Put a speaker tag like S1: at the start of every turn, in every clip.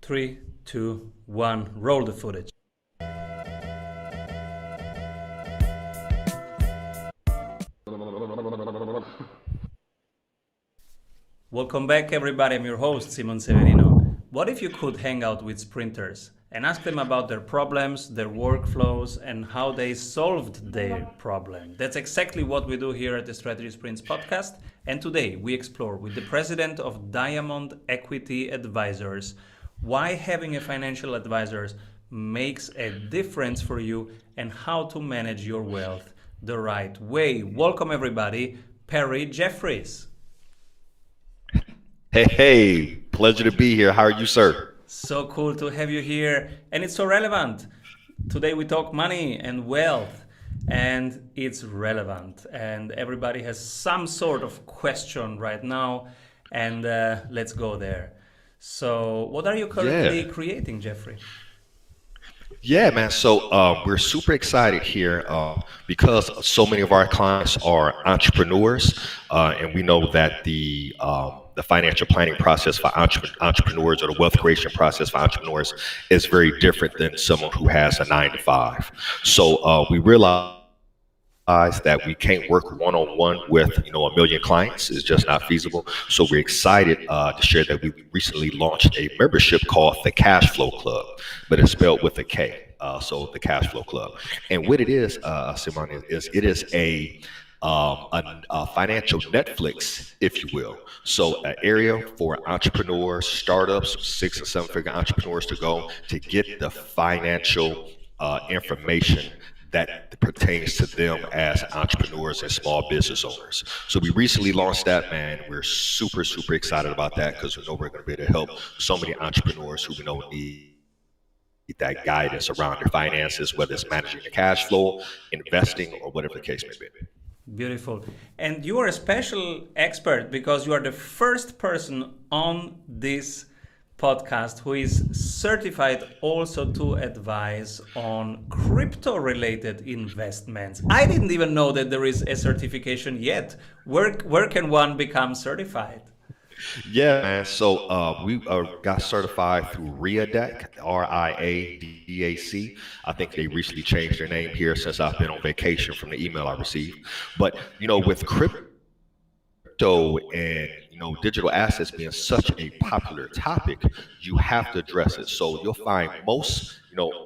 S1: Three, two, one, roll the footage. Welcome back, everybody. I'm your host, Simon Severino. What if you could hang out with sprinters and ask them about their problems, their workflows, and how they solved their problem? That's exactly what we do here at the Strategy Sprints podcast. And today we explore with the president of Diamond Equity Advisors why having a financial advisor makes a difference for you and how to manage your wealth the right way. Welcome, everybody. Perry Jeffries.
S2: Hey, pleasure to be here. How are you, sir?
S1: So cool to have you here. And it's so relevant. Today we talk money and wealth, and it's relevant. And everybody has some sort of question right now. And let's go there. So, what are you currently creating, Jeffrey?
S2: Yeah, man. So we're super excited here because so many of our clients are entrepreneurs, and we know that the financial planning process for entrepreneurs or the wealth creation process for entrepreneurs is very different than someone who has a 9 to 5. So we realize that we can't work one-on-one with a million clients. It's just not feasible. So we're excited to share that we recently launched a membership called the Cash Flow Club, but it's spelled with a K. So the Cash Flow Club, and what it is, Simon, is it is a financial Netflix, if you will. So an area for entrepreneurs, startups, 6 and 7 figure entrepreneurs to go to get the financial information that pertains to them as entrepreneurs and small business owners. So we recently launched that, man. We're super, super excited about that because we know we're going to be able to help so many entrepreneurs who we know need that guidance around their finances, whether it's managing the cash flow, investing, or whatever the case may be.
S1: Beautiful. And you are a special expert because you are the first person on this podcast who is certified also to advise on crypto related investments. I didn't even know that there is a certification yet. Where can one become certified?
S2: Yeah, man. So we got certified through RIADAC, RIADAC. I think they recently changed their name here since I've been on vacation from the email I received. But with crypto and digital assets being such a popular topic, you have to address it. So you'll find most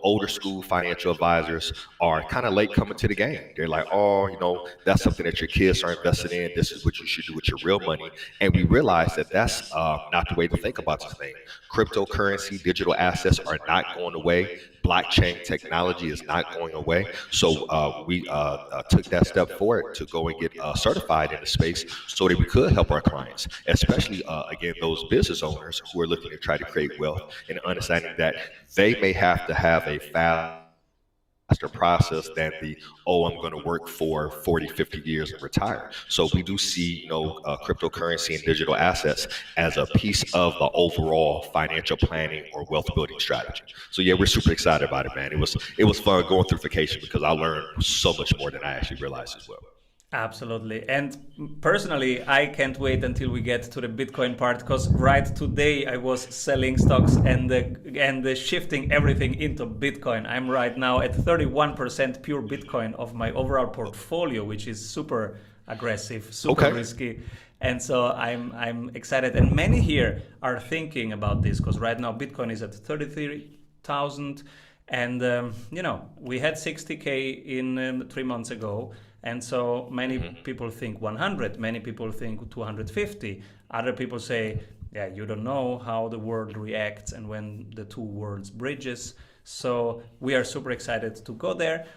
S2: older school financial advisors are kind of late coming to the game. They're like, oh, that's something that your kids are invested in. This is what you should do with your real money. And we realize that that's not the way to think about this thing. Cryptocurrency, digital assets are not going away. Blockchain technology is not going away. So we took that step forward to go and get certified in the space so that we could help our clients, especially, again, those business owners who are looking to try to create wealth and understanding that they may have to have a faster process than I'm going to work for 40, 50 years and retire. So we do see, cryptocurrency and digital assets as a piece of the overall financial planning or wealth building strategy. So yeah, we're super excited about it, man. It was fun going through vacation because I learned so much more than I actually realized as well.
S1: Absolutely. And personally, I can't wait until we get to the Bitcoin part because right today I was selling stocks and shifting everything into Bitcoin. I'm right now at 31% pure Bitcoin of my overall portfolio, which is super aggressive, super risky. And so I'm excited. And many here are thinking about this because right now Bitcoin is at 33,000. And, we had 60K in 3 months ago. And so many people think 100, many people think 250. Other people say, yeah, you don't know how the world reacts and when the two worlds bridges. So we are super excited to go there.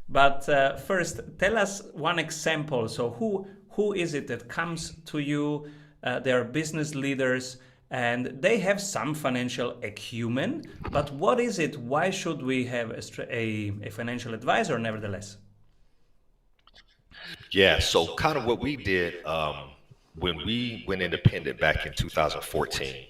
S1: But first, tell us one example. So who is it that comes to you? They are business leaders and they have some financial acumen. But what is it? Why should we have a financial advisor nevertheless?
S2: Yeah, so kind of what we did when we went independent back in 2014,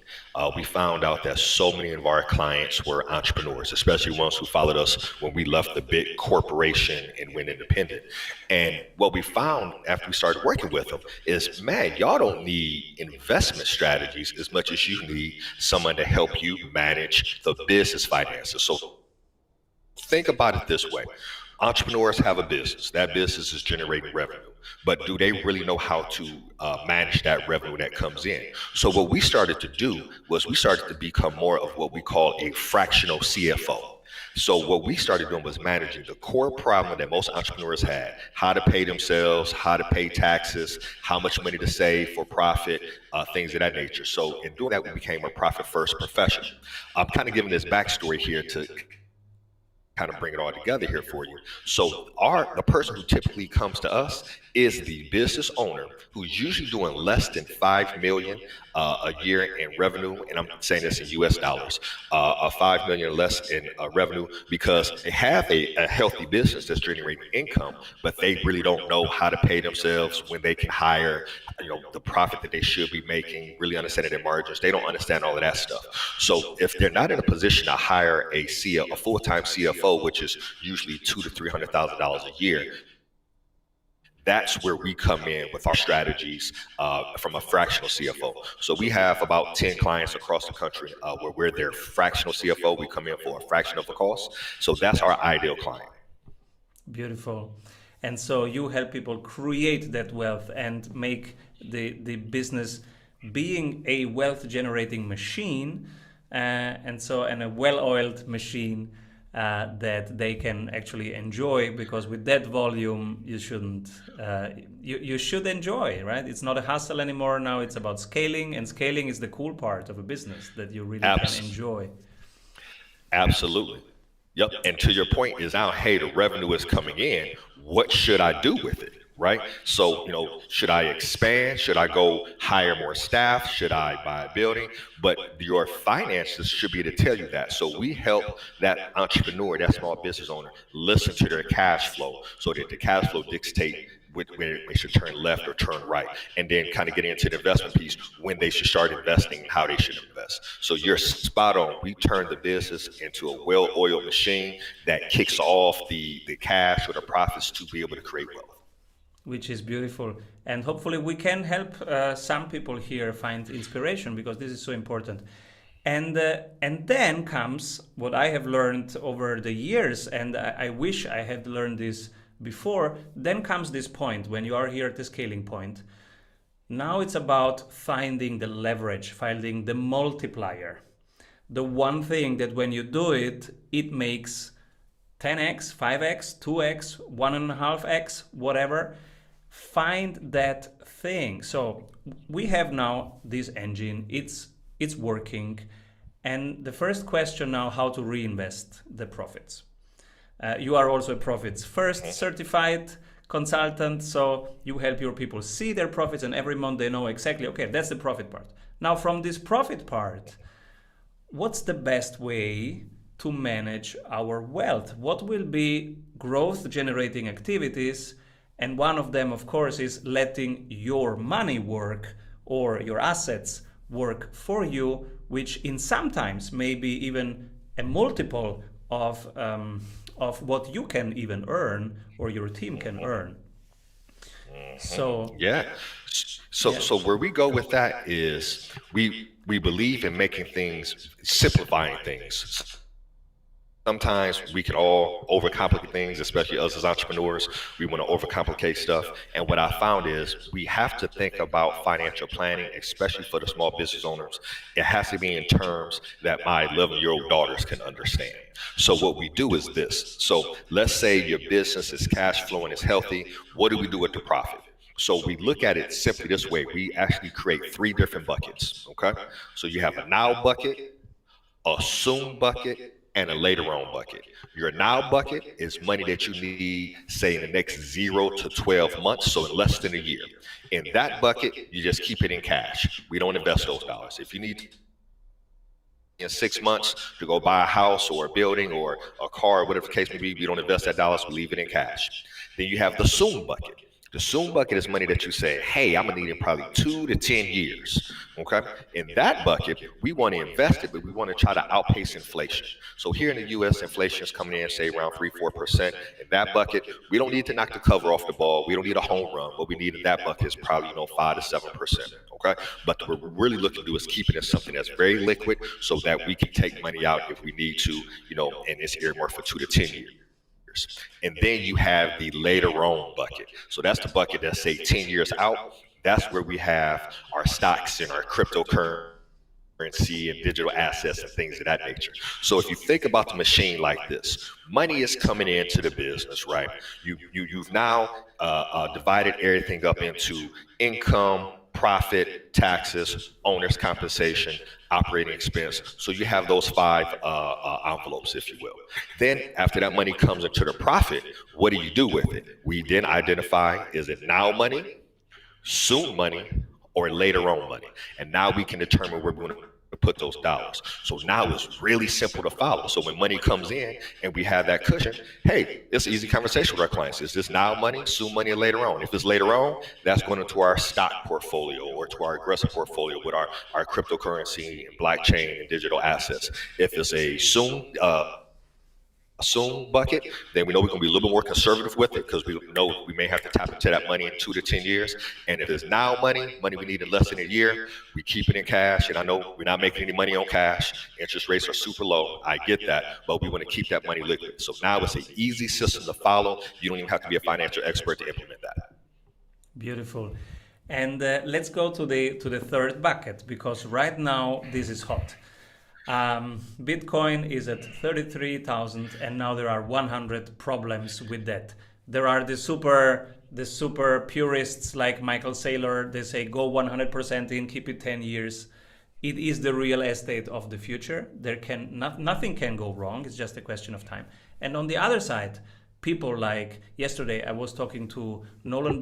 S2: we found out that so many of our clients were entrepreneurs, especially ones who followed us when we left the big corporation and went independent. And what we found after we started working with them is, man, y'all don't need investment strategies as much as you need someone to help you manage the business finances. So think about it this way. Entrepreneurs have a business. That business is generating revenue. But do they really know how to manage that revenue that comes in? So what we started to do was we started to become more of what we call a fractional CFO. So what we started doing was managing the core problem that most entrepreneurs had: how to pay themselves, how to pay taxes, how much money to save for profit, things of that nature. So in doing that, we became a profit first profession. I'm kind of giving this backstory here to kind of bring it all together here for you. So the person who typically comes to us is the business owner who's usually doing less than 5 million a year in revenue, and I'm saying this in U.S. dollars, 5 million less in revenue, because they have a healthy business that's generating income, but they really don't know how to pay themselves, when they can hire, the profit that they should be making, really understanding their margins. They don't understand all of that stuff. So if they're not in a position to hire a full-time CFO, which is usually $200,000 to $300,000 a year, that's where we come in with our strategies from a fractional CFO. So we have about 10 clients across the country where we're their fractional CFO. We come in for a fraction of the cost. So that's our ideal client.
S1: Beautiful. And so you help people create that wealth and make the business being a wealth generating machine, and a well-oiled machine that they can actually enjoy, because with that volume you shouldn't you should enjoy, right? It's not a hustle anymore. Now it's about scaling, and scaling is the cool part of a business that you really can enjoy.
S2: Absolutely. Yep. And to your point is now, hey, the revenue is coming in. What should I do with it? Right. So, should I expand? Should I go hire more staff? Should I buy a building? But your finances should be able to tell you that. So we help that entrepreneur, that small business owner, listen to their cash flow, so that the cash flow dictate when they should turn left or turn right, and then kind of get into the investment piece, when they should start investing and how they should invest. So you're spot on. We turn the business into a well-oiled machine that kicks off the cash or the profits to be able to create wealth.
S1: Which is beautiful, and hopefully we can help some people here find inspiration, because this is so important. And then comes what I have learned over the years, and I wish I had learned this before. Then comes this point when you are here at the scaling point. Now it's about finding the leverage, finding the multiplier, the one thing that when you do it, it makes 10x, 5x, 2x, 1.5x, whatever. Find that thing. So we have now this engine, it's working, and the first question now, how to reinvest the profits. You are also a profits first certified consultant, so you help your people see their profits, and every month they know exactly, okay, that's the profit part. Now from this profit part, what's the best way to manage our wealth? What will be growth generating activities? And one of them, of course, is letting your money work, or your assets work for you, which in sometimes may be even a multiple of what you can even earn, or your team can earn. So
S2: yeah. So where we go with that is we believe in making things, simplifying things. Sometimes we can all overcomplicate things, especially us as entrepreneurs. We want to overcomplicate stuff. And what I found is we have to think about financial planning, especially for the small business owners. It has to be in terms that my 11-year-old daughters can understand. So what we do is this. So let's say your business is cash flowing, is healthy. What do we do with the profit? So we look at it simply this way. We actually create 3 different buckets. Okay. So you have a now bucket, a soon bucket, and a later on bucket. Your now bucket is money that you need, say, in the next 0 to 12 months, so in less than a year. In that bucket, you just keep it in cash. We don't invest those dollars. If you need in 6 months to go buy a house or a building or a car, or whatever the case may be, we don't invest that dollars, we leave it in cash. Then you have the soon bucket. The soon bucket is money that you say, hey, I'm gonna need in probably 2 to 10 years. Okay. In that bucket, we want to invest it, but we want to try to outpace inflation. So here in the US, inflation is coming in, say around 3, 4%. In that bucket, we don't need to knock the cover off the ball. We don't need a home run. What we need in that bucket is probably, 5 to 7%. Okay. But what we're really looking to do is keep it in something that's very liquid so that we can take money out if we need to, and it's earmarked for 2 to 10 years. And then you have the later on bucket. So that's the bucket that say 10 years out. That's where we have our stocks and our cryptocurrency and digital assets and things of that nature. So if you think about the machine like this, money is coming into the business, right? You've now divided everything up into income, profit, taxes, owner's compensation, operating expense. So you have those five envelopes, if you will. Then after that money comes into the profit, what do you do with it? We then identify, is it now money, soon money, or later on money? And now we can determine where we're going to put those dollars. So now it's really simple to follow. So when money comes in and we have that cushion, hey, it's an easy conversation with our clients. Is this now money, soon money, or later on? If it's later on, that's going into our stock portfolio or to our aggressive portfolio with our cryptocurrency and blockchain and digital assets. If it's a soon bucket, then we know we're going to be a little bit more conservative with it because we know we may have to tap into that money in 2 to 10 years. And if it's now money we need in less than a year, we keep it in cash. And I know we're not making any money on cash. Interest rates are super low. I get that, but we want to keep that money liquid. So now it's an easy system to follow. You don't even have to be a financial expert to implement that.
S1: Beautiful. And let's go to the third bucket, because right now this is hot. Bitcoin is at 33,000, and now there are 100 problems with that. There are the super purists like Michael Saylor. They say go 100% in, keep it 10 years. It is the real estate of the future. Nothing can go wrong. It's just a question of time. And on the other side, people like yesterday, I was talking to Nolan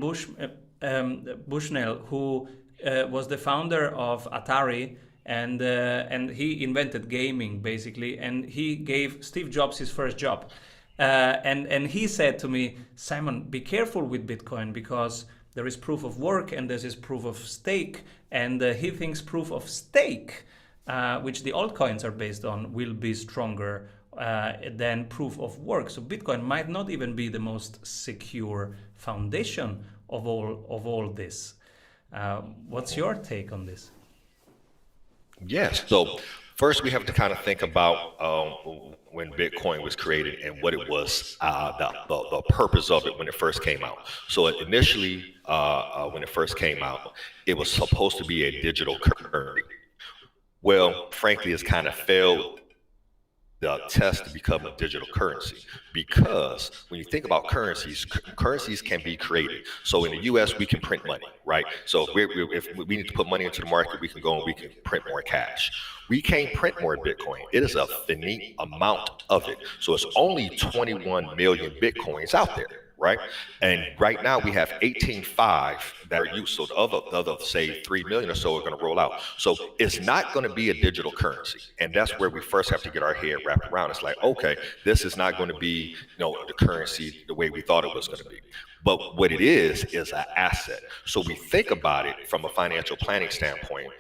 S1: Bushnell, who was the founder of Atari. And he invented gaming, basically, and he gave Steve Jobs his first job. And he said to me, Simon, be careful with Bitcoin, because there is proof of work and there is proof of stake. And he thinks proof of stake, which the altcoins are based on, will be stronger than proof of work. So Bitcoin might not even be the most secure foundation of all this. What's your take on this?
S2: Yes. So first, we have to kind of think about when Bitcoin was created and what it was, the purpose of it when it first came out. So initially, when it first came out, it was supposed to be a digital currency. Well, frankly, it's kind of failed the test to become a digital currency, because when you think about currencies can be created. So in the US, we can print money, right? So if we need to put money into the market, we can go and we can print more cash. We can't print more Bitcoin. It is a finite amount of it. So it's only 21 million Bitcoins out there, right? And right now we have 18.5 that are used. So the other say 3 million or so are going to roll out. So it's not going to be a digital currency. And that's where we first have to get our head wrapped around. It's like, okay, this is not going to be, the currency the way we thought it was going to be. But what it is an asset. So we think about it from a financial planning standpoint,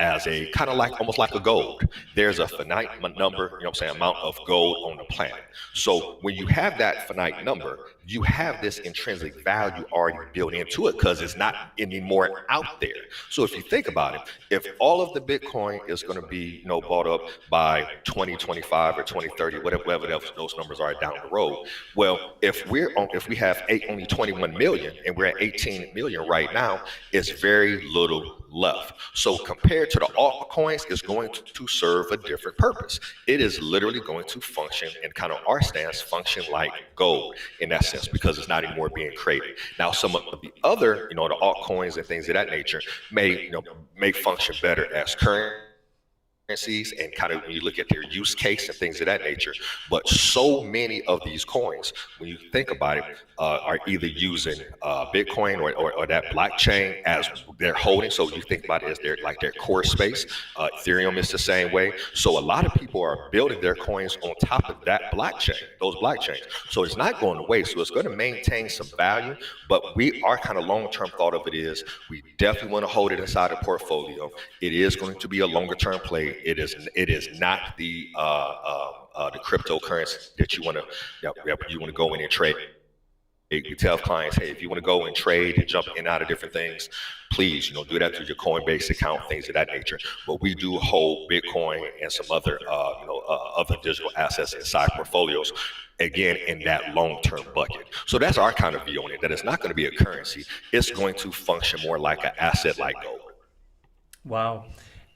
S2: as a kind of like almost like a gold. There's a finite number, amount of gold on the planet. So when you have that finite number, you have this intrinsic value already built into it because it's not anymore out there. So if you think about it, if all of the Bitcoin is going to be, bought up by 2025 or 2030, whatever those numbers are down the road, well, if we have only 21 million and we're at 18 million right now, it's very little left. So compared to the altcoins, it's going to serve a different purpose. It is literally going to function, and kind of our stance, function like gold in that sense, because it's not anymore being created. Now, some of the other, the altcoins and things of that nature may function better as currency currencies and kind of when you look at their use case and things of that nature. But so many of these coins, when you think about it, are either using Bitcoin or that blockchain as their holding. So you think about it as their core space. Ethereum is the same way. So a lot of people are building their coins on top of that blockchain, those blockchains. So it's not going away. So it's going to maintain some value. But our kind of long-term thought of it is we definitely want to hold it inside the portfolio. It is going to be a longer-term play. It is not the cryptocurrency that you want to go in and trade. We tell clients, hey, if you want to go and trade and jump in and out of different things, please, do that through your Coinbase account, things of that nature. But we do hold Bitcoin and some other, other digital assets inside portfolios, again, in that long-term bucket. So that's our kind of view on it, that it's not going to be a currency. It's going to function more like an asset like gold.
S1: Wow.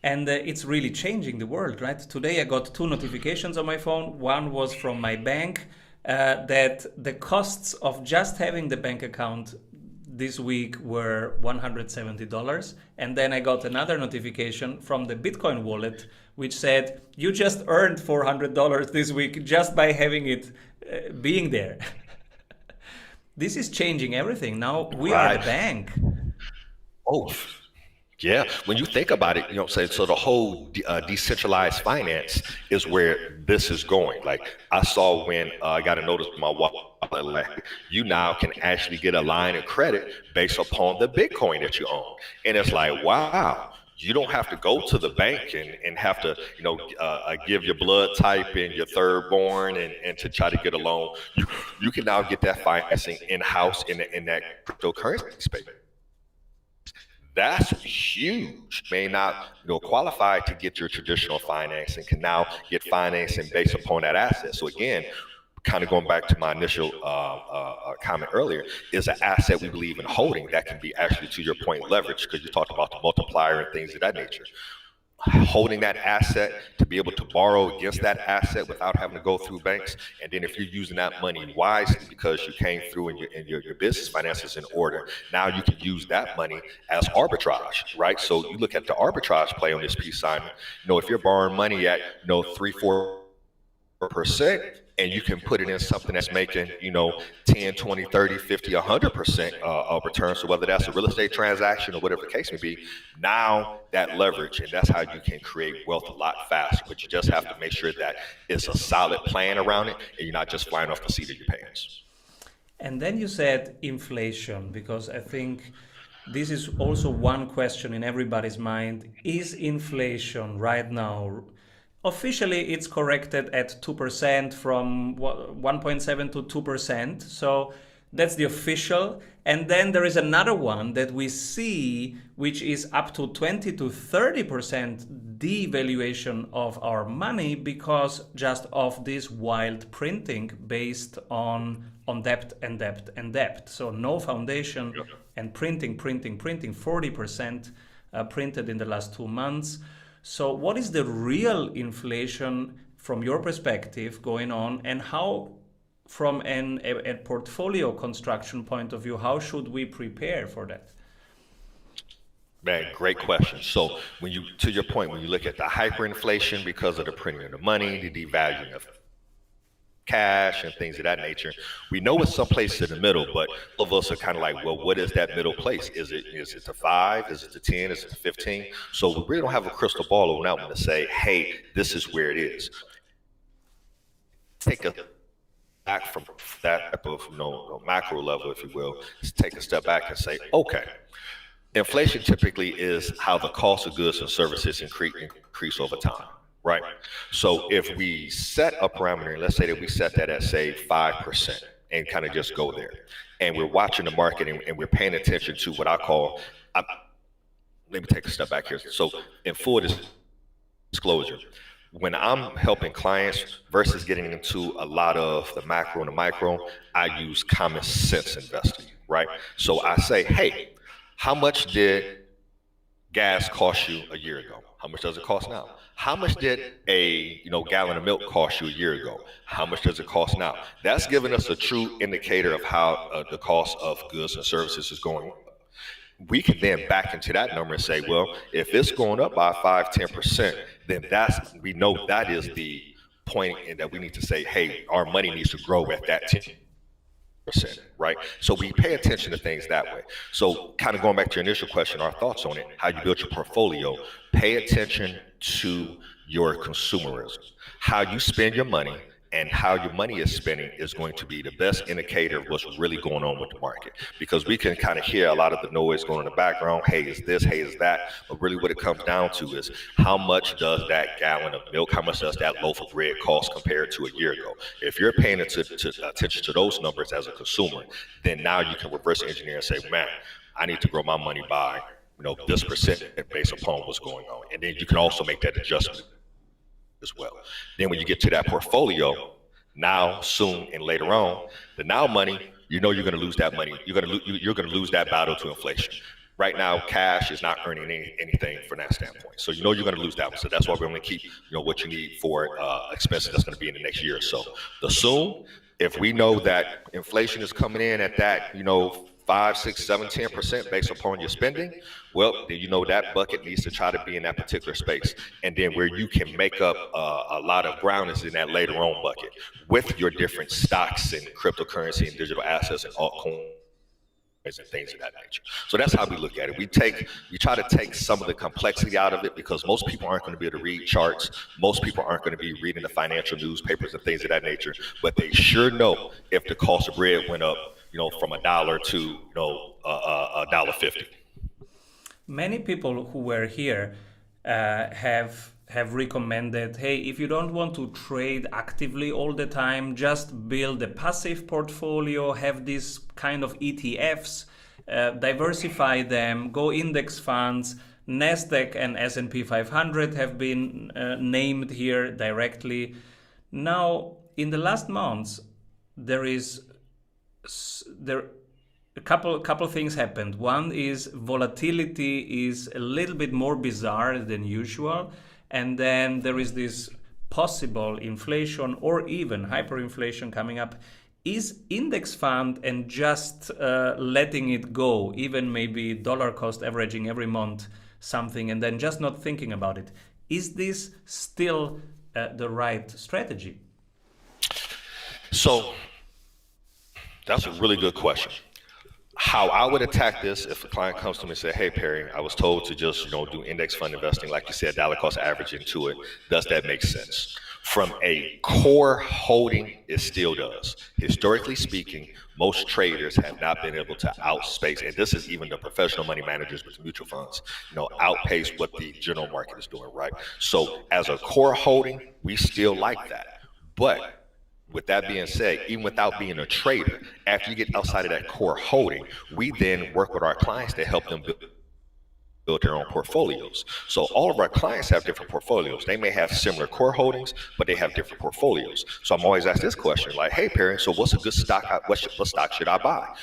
S1: And it's really changing the world, right? Today I got 2 notifications on my phone. One was from my bank that the costs of just having the bank account this week were $170. And then I got another notification from the Bitcoin wallet, which said, you just earned $400 this week just by having it being there. This is changing everything. Now we are the bank.
S2: Oh, yeah. When you think about it, so the whole decentralized finance is where this is going. Like I saw when I got a notice from my wallet, like you now can actually get a line of credit based upon the Bitcoin that you own. And it's like, wow, you don't have to go to the bank and have to, give your blood type and your third born and to try to get a loan. You can now get that financing in-house in that cryptocurrency space. That's huge. May not qualify to get your traditional financing, can now get financing based upon that asset. So again, kind of going back to my initial comment earlier, is an asset we believe in holding that can be actually, to your point, leverage, because you talked about the multiplier and things of that nature. Holding that asset to be able to borrow against that asset without having to go through banks. And then if you're using that money wisely because you came through and your business finances in order, now you can use that money as arbitrage, right? So you look at the arbitrage play on this piece, Simon. If you're borrowing money at 3-4% and you can put it in something that's making 10, 20, 30, 50, 100% of return. So whether that's a real estate transaction or whatever the case may be, now that leverage, and that's how you can create wealth a lot faster. But you just have to make sure that it's a solid plan around it and you're not just flying off the seat of your pants.
S1: And then you said inflation, because I think this is also one question in everybody's mind. Is inflation right now, officially it's corrected at 2% from 1.7 to 2%. So that's the official. And then there is another one that we see, which is up to 20 to 30% devaluation of our money because just of this wild printing based on debt and debt and debt. So no foundation and printing, 40% printed in the last 2 months. So what is the real inflation from your perspective going on, and how, from a portfolio construction point of view, how should we prepare for that?
S2: Man, great question. So to your point, when you look at the hyperinflation because of the printing of the money, the devaluing of cash and things of that nature, we know it's someplace in the middle, but all of us are kind of like, well, what is that middle place? Is it the 5? Is it the 10? Is it the 15? So we really don't have a crystal ball on that one to say, hey, this is where it is. Take a back from that type of macro level, if you will. Take a step back and say, okay, inflation typically is how the cost of goods and services increase over time. Right. So if we set a parameter, let's say that we set that at, say, 5% and kind of just go there, and we're watching the market and we're paying attention to what I call, let me take a step back here. So in full disclosure, when I'm helping clients versus getting into a lot of the macro and the micro, I use common sense investing, right? So I say, hey, how much did gas cost you a year ago? How much does it cost now? How much did a gallon of milk cost you a year ago? How much does it cost now? That's giving us a true indicator of how the cost of goods and services is going. we can then back into that number and say, well, if it's going up by 5, 10%, then we know that is the point in that we need to say, hey, our money needs to grow at that 10%, right? So we pay attention to things that way. So kind of going back to your initial question, our thoughts on it, how you build your portfolio, pay attention to your consumerism, how you spend your money, and how your money is spending is going to be the best indicator of what's really going on with the market. Because we can kind of hear a lot of the noise going in the background. Hey, is this? Hey, is that? But really what it comes down to is how much does that gallon of milk, how much does that loaf of bread cost compared to a year ago? If you're paying attention to those numbers as a consumer, then now you can reverse engineer and say, man, I need to grow my money by this percent based upon what's going on. And then you can also make that adjustment as well. Then when you get to that portfolio, now, soon, and later on, the now money, you're going to lose that money. You're going to lose that battle to inflation. Right now, cash is not earning anything from that standpoint. So you're going to lose that one. So that's why we only keep what you need for expenses that's going to be in the next year or so. The soon, if we know that inflation is coming in at that 5, 6, 7, 10% based upon your spending, well, then that bucket needs to try to be in that particular space. And then where you can make up a lot of ground is in that later on bucket with your different stocks and cryptocurrency and digital assets and altcoins and things of that nature. So that's how we look at it. We try to take some of the complexity out of it, because most people aren't going to be able to read charts. Most people aren't going to be reading the financial newspapers and things of that nature, but they sure know if the cost of bread went up, from $1 to $1.50.
S1: Many people who were here have recommended, hey, if you don't want to trade actively all the time, just build a passive portfolio, have these kind of ETFs, diversify them, go index funds. Nasdaq and S&P 500 have been named here directly. Now, in the last months, a couple things happened. One is volatility is a little bit more bizarre than usual, and then there is this possible inflation or even hyperinflation coming up. Is index fund and just letting it go, even maybe dollar cost averaging every month something and then just not thinking about it, is this still the right strategy?
S2: So that's a really good question. How I would attack this if a client comes to me and say, hey, Perry, I was told to just do index fund investing, like you said, dollar cost average into it. Does that make sense? From a core holding, it still does. Historically speaking, most traders have not been able to outspace, and this is even the professional money managers with mutual funds, outpace what the general market is doing, right? So as a core holding, we still like that. But with that being said, even without being a trader, after you get outside of that core holding, we then work with our clients to help them build their own portfolios. So all of our clients have different portfolios. They may have similar core holdings, but they have different portfolios. So I'm always asked this question, like, hey, Perry, so what's a good stock? What stock should I buy?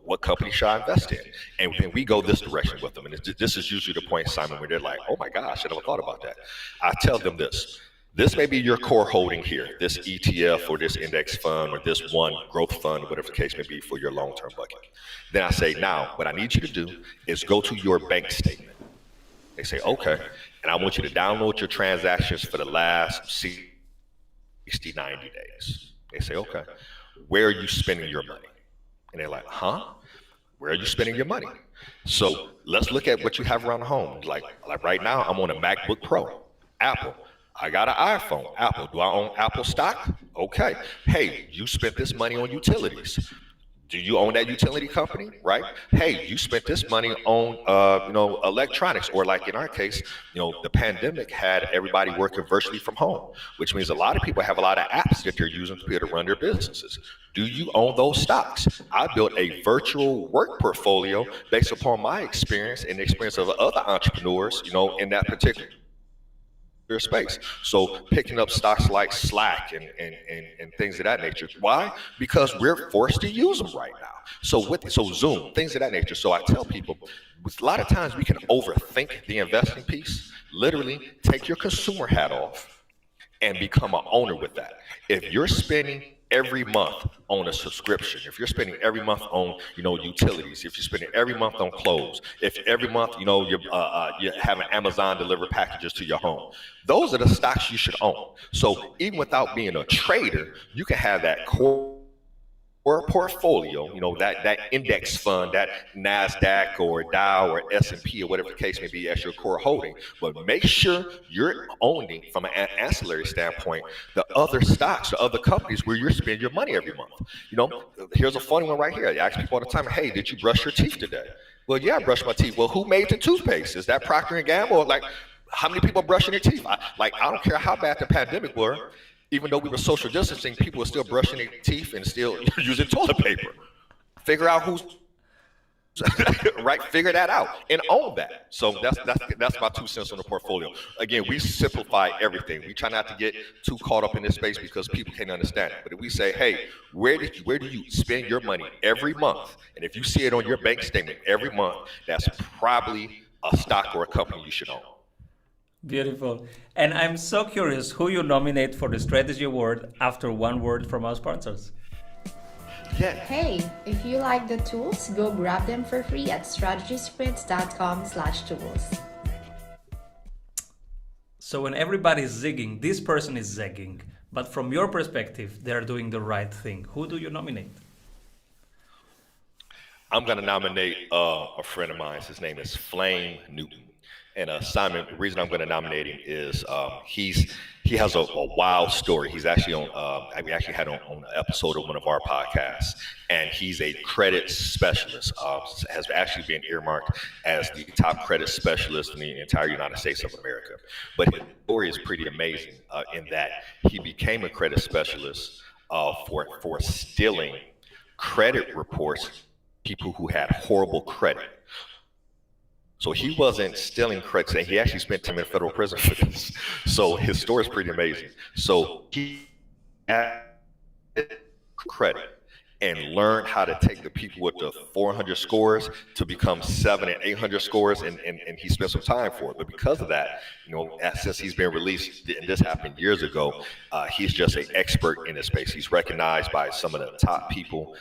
S2: What company should I invest in? And then we go this direction with them. And this is usually the point, Simon, where they're like, oh my gosh, I never thought about that. I tell them this. This may be your core holding here, this ETF or this index fund or this one growth fund, whatever the case may be for your long-term bucket. Then I say, now, what I need you to do is go to your bank statement. They say, okay, and I want you to download your transactions for the last 60, 90 days. They say, okay, where are you spending your money? And they're like, huh? Where are you spending your money? So let's look at what you have around the home. Like right now, I'm on a MacBook Pro, Apple. I got an iPhone, Apple. Do I own Apple stock? Okay. Hey, you spent this money on utilities. Do you own that utility company, right? Hey, you spent this money on, electronics, or like in our case, the pandemic had everybody working virtually from home, which means a lot of people have a lot of apps that they're using to be able to run their businesses. Do you own those stocks? I built a virtual work portfolio based upon my experience and the experience of other entrepreneurs, in that particular space. So picking up stocks like Slack and things of that nature. Why? Because we're forced to use them right now. So Zoom, things of that nature. So I tell people, a lot of times we can overthink the investing piece. Literally take your consumer hat off and become an owner with that. If you're spending every month on a subscription, if you're spending every month on, utilities, if you're spending every month on clothes, if every month, you're having Amazon deliver packages to your home, those are the stocks you should own. So even without being a trader, you can have that core portfolio, that index fund, that NASDAQ or Dow or S&P or whatever the case may be as your core holding. But make sure you're owning, from an ancillary standpoint, the other stocks, the other companies where you're spending your money every month. Here's a funny one right here. I ask people all the time, hey, did you brush your teeth today? Well, yeah, I brushed my teeth. Well, who made the toothpaste? Is that Procter and Gamble? Like, how many people are brushing their teeth? I don't care how bad the pandemic were. Even though we were social distancing, people were still brushing their teeth and still using toilet paper. Figure out who's right. Figure that out and own that. So that's my 2 cents on the portfolio. Again, we simplify everything. We try not to get too caught up in this space because people can't understand it. But if we say, hey, where do you spend your money every month? And if you see it on your bank statement every month, that's probably a stock or a company you should own.
S1: Beautiful. And I'm so curious who you nominate for the strategy award after one word from our sponsors.
S2: Yeah.
S3: Hey, if you like the tools, go grab them for free at strategysprints.com/tools.
S1: So when everybody's zigging, this person is zagging. But from your perspective, they're doing the right thing. Who do you nominate?
S2: I'm going to nominate a friend of mine. His name is Flame Newton. And Simon, the reason I'm going to nominate him is he has a wild story. He's actually we actually had on an episode of one of our podcasts, and he's a credit specialist. Has actually been earmarked as the top credit specialist in the entire United States of America. But his story is pretty amazing in that he became a credit specialist for stealing credit reports, people who had horrible credit. So he wasn't stealing credit. He actually spent time in federal prison for this. So his story is pretty amazing. So he had credit and learned how to take the people with the 400 scores to become 700 and 800 scores, and he spent some time for it. But because of that, since he's been released, and this happened years ago, he's just an expert in this space. He's recognized by some of the top people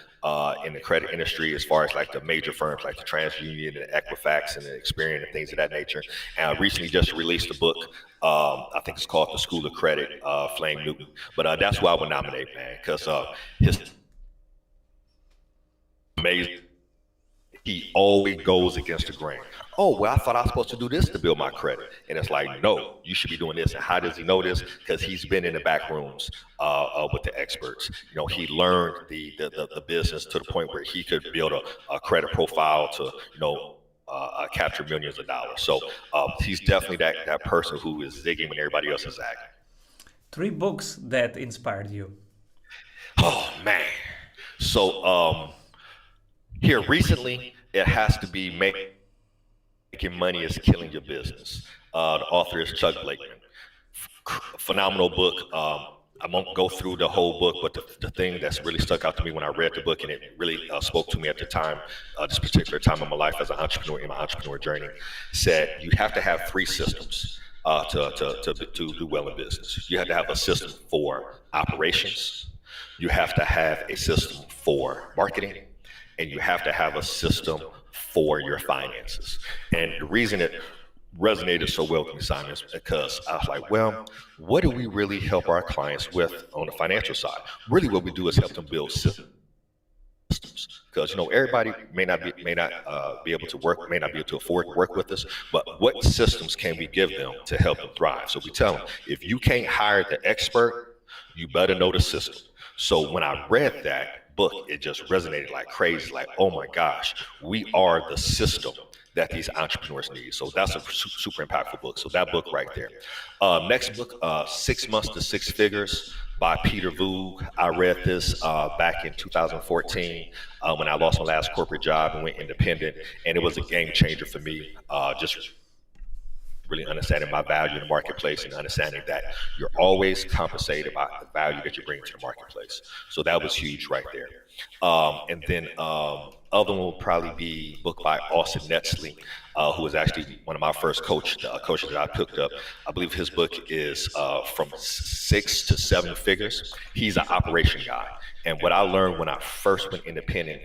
S2: in the credit industry, as far as like the major firms like the TransUnion and Equifax and the Experian and things of that nature. And recently just released a book. I think it's called The School of Credit, Flame Newton. But that's who I would nominate, man, because his amazing. He always goes against the grain. Oh, well, I thought I was supposed to do this to build my credit. And it's like, no, you should be doing this. And how does he know this? Because he's been in the back rooms with the experts. He learned the business to the point where he could build a credit profile to, capture millions of dollars. So he's definitely that person who is zigging when everybody else is zagging.
S1: 3 books that inspired you.
S2: Oh, man. So here recently, it has to be Making Money is Killing Your Business. The author is Chuck Blakeman. Phenomenal book. I won't go through the whole book, but the thing that's really stuck out to me when I read the book, and it really spoke to me at the time, this particular time of my life as an entrepreneur in my entrepreneur journey, said you have to have 3 systems to do well in business. You have to have a system for operations. You have to have a system for marketing. And you have to have a system for your finances. And the reason it resonated so well with me, Simon, is because I was like, well, what do we really help our clients with on the financial side? Really what we do is help them build systems. Because everybody may not be able to work, may not be able to afford to work with us, but what systems can we give them to help them thrive? So we tell them, if you can't hire the expert, you better know the system. So when I read that book, it just resonated like crazy. Like, oh my gosh, we are the system that these entrepreneurs need. So that's a super impactful book. So that book right there. Next book, 6 Months to Six Figures by Peter Voog. I read this back in 2014 when I lost my last corporate job and went independent, and it was a game changer for me. Just really understanding my value in the marketplace and understanding that you're always compensated by the value that you bring to the marketplace. So that was huge right there. And then Other one will probably be a book by Austin Netzley, who was actually one of my first coaches that I picked up. I believe his book is from 6 to 7 figures. He's an operation guy. And what I learned when I first went independent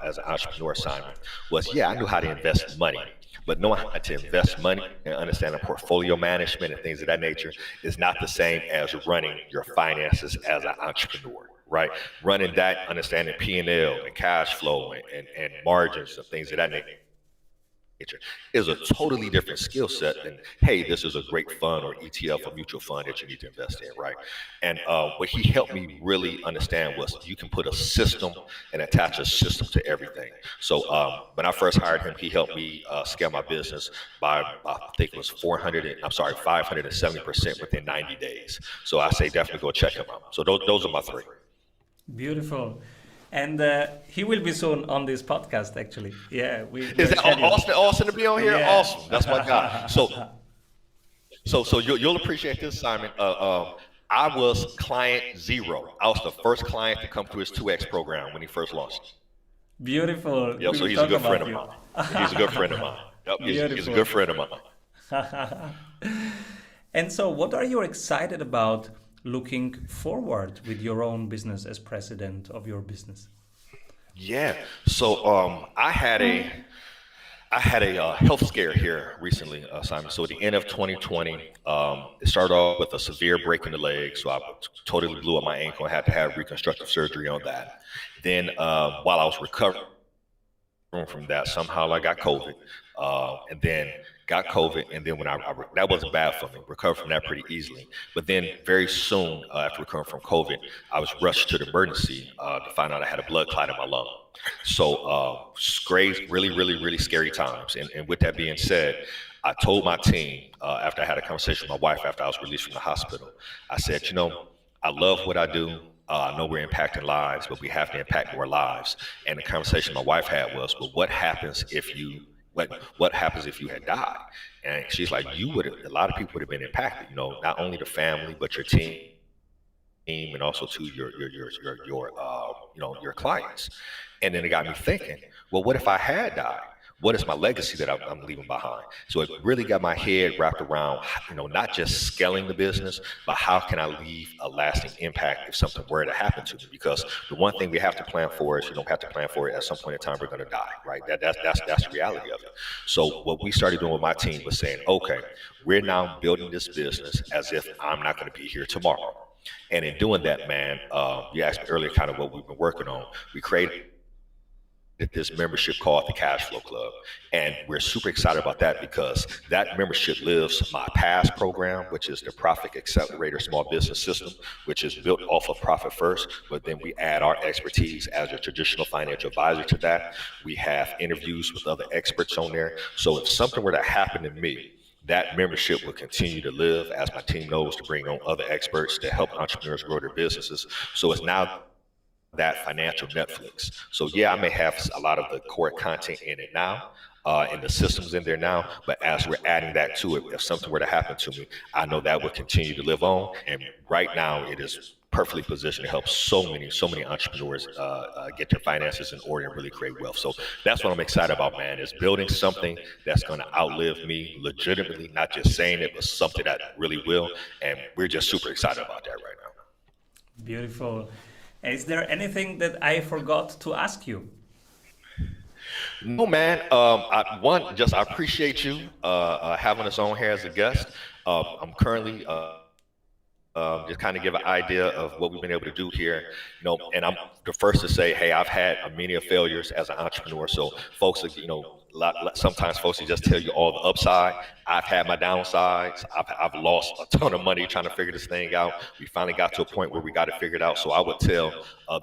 S2: as an entrepreneur, Simon, was I knew how to invest money. But knowing how to invest money and understanding portfolio management and things of that nature is not the same as running your finances as an entrepreneur, right? Running that, understanding P&L and cash flow and margins and things of that nature is a totally different skill set than, hey, this is a great fund or ETF or mutual fund that you need to invest in, right? And what he helped me really understand was you can put a system and attach a system to everything. So when I first hired him, he helped me scale my business by, I think it was 570% within 90 days. So I say definitely go check him out. So those are my three.
S1: Beautiful. And he will be soon on this podcast, actually. Yeah,
S2: is that Austin to be on here? Yeah. Awesome, that's my guy. So you'll appreciate this, Simon. I was client 0. I was the first client to come through his 2X program when he first launched.
S1: Beautiful.
S2: Yeah, so he's a good friend of mine. He's a good friend of mine. Yep, he's a good friend of mine.
S1: And so, what are you excited about looking forward with your own business as president of your business?
S2: Yeah. So I had a health scare here recently, Simon. So at the end of 2020, it started off with a severe break in the leg. So I totally blew up my ankle. I had to have reconstructive surgery on that. Then while I was recovering from that, somehow I got COVID. And then got COVID, and then when that wasn't bad for me, recovered from that pretty easily. But then very soon after recovering from COVID, I was rushed to the emergency to find out I had a blood clot in my lung. So really scary times. And with that being said, I told my team after I had a conversation with my wife after I was released from the hospital, I said, I love what I do. I know we're impacting lives, but we have to impact more lives. And the conversation my wife had was, well, what happens if you had died? And she's like, a lot of people would have been impacted, not only the family, but your team and also to your clients. And then it got me thinking, well, what if I had died? What is my legacy that I'm leaving behind? So it really got my head wrapped around, not just scaling the business, but how can I leave a lasting impact if something were to happen to me? Because the one thing we have to plan for is, have to plan for it at some point in time we're going to die, right? That's the reality of it. So what we started doing with my team was saying, okay, we're now building this business as if I'm not going to be here tomorrow. And in doing that, man, you asked me earlier kind of what we've been working on. We created this membership called the Cash Flow Club. And we're super excited about that because that membership lives my PASS program, which is the Profit Accelerator Small Business System, which is built off of Profit First, but then we add our expertise as a traditional financial advisor to that. We have interviews with other experts on there. So if something were to happen to me, that membership will continue to live as my team knows to bring on other experts to help entrepreneurs grow their businesses. So it's now that financial Netflix. So I may have a lot of the core content in it now, and the systems in there now, but as we're adding that to it, if something were to happen to me, I know that will continue to live on. And right now it is perfectly positioned to help so many entrepreneurs get their finances in order and really create wealth. So that's what I'm excited about, man, is building something that's going to outlive me legitimately, not just saying it, but something that really will. And we're just super excited about that right now.
S1: Beautiful. Is there anything that I forgot to ask you?
S2: No, man. I appreciate you having us on here as a guest. I'm currently just kind of give an idea of what we've been able to do here, and I'm the first to say, hey, I've had many failures as an entrepreneur. So folks, sometimes folks will just tell you all the upside. I've had my downsides. I've lost a ton of money trying to figure this thing out. We finally got to a point where we got it figured out. So I would tell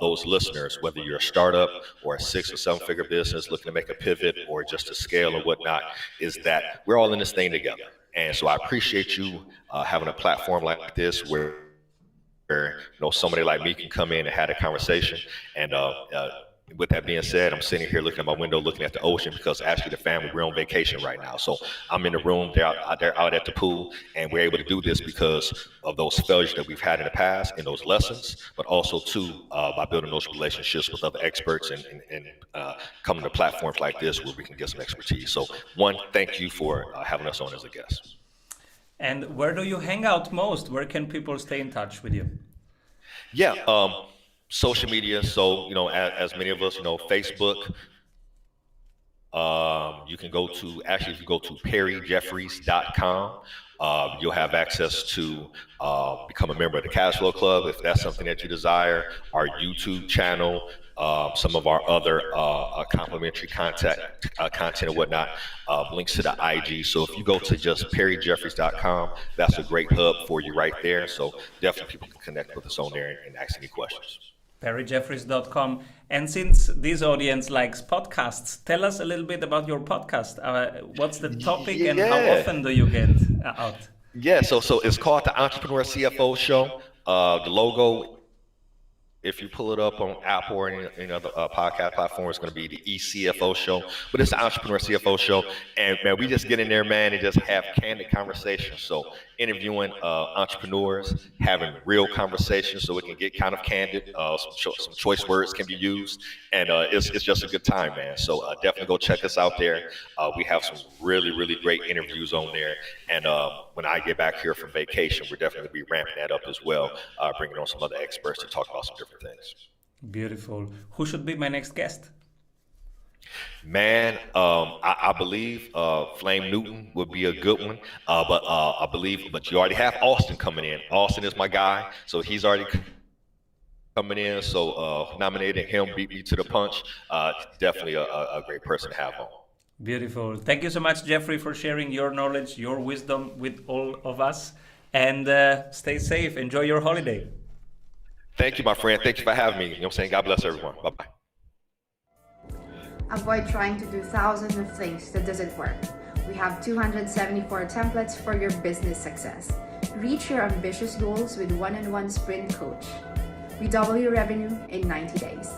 S2: those listeners, whether you're a startup or a 6 or 7 figure business looking to make a pivot or just to scale or whatnot, is that we're all in this thing together. And so I appreciate you having a platform like this where somebody like me can come in and have a conversation and with that being said, I'm sitting here looking at my window, looking at the ocean, because actually the family, we're on vacation right now. So I'm in the room, they're out at the pool, and we're able to do this because of those failures that we've had in the past and those lessons, but also too, by building those relationships with other experts and coming to platforms like this where we can get some expertise. So one, thank you for having us on as a guest.
S1: And where do you hang out most? Where can people stay in touch with you?
S2: Yeah, social media. So, as many of us, Facebook. You can go to, actually, if you go to perryjeffries.com, you'll have access to become a member of the Cash Flow Club if that's something that you desire. Our YouTube channel, some of our other complimentary content and whatnot, links to the IG. So if you go to just perryjeffries.com, that's a great hub for you right there. So definitely people can connect with us on there and ask any questions.
S1: perryjeffries.com. And since this audience likes podcasts, tell us a little bit about your podcast. What's the topic and how often do you get out?
S2: Yeah, so it's called the Entrepreneur CFO Show. The logo, if you pull it up on Apple or any other podcast platform, it's going to be the eCFO Show. But it's the Entrepreneur CFO Show. And, man, we just get in there, man, and just have candid conversations. So interviewing entrepreneurs, having real conversations so it can get kind of candid. Some choice words can be used. And it's just a good time, man. So definitely go check us out there. We have some really, really great interviews on there. And when I get back here from vacation, we're definitely going to be ramping that up as well, bringing on some other experts to talk about some different things.
S1: Beautiful. Who should be my next guest?
S2: Man, I believe Flame Newton would be a good one, but you already have Austin coming in. Austin is my guy, so he's already coming in. So nominating him beat me to the punch. Definitely a great person to have on.
S1: Beautiful. Thank you so much, Jeffrey, for sharing your knowledge, your wisdom with all of us. And stay safe. Enjoy your holiday.
S2: Thank you, my friend. Thank you for having me. You know what I'm saying? God bless everyone. Bye-bye.
S3: Avoid trying to do thousands of things that doesn't work. We have 274 templates for your business success. Reach your ambitious goals with one-on-one sprint coach. We double your revenue in 90 days.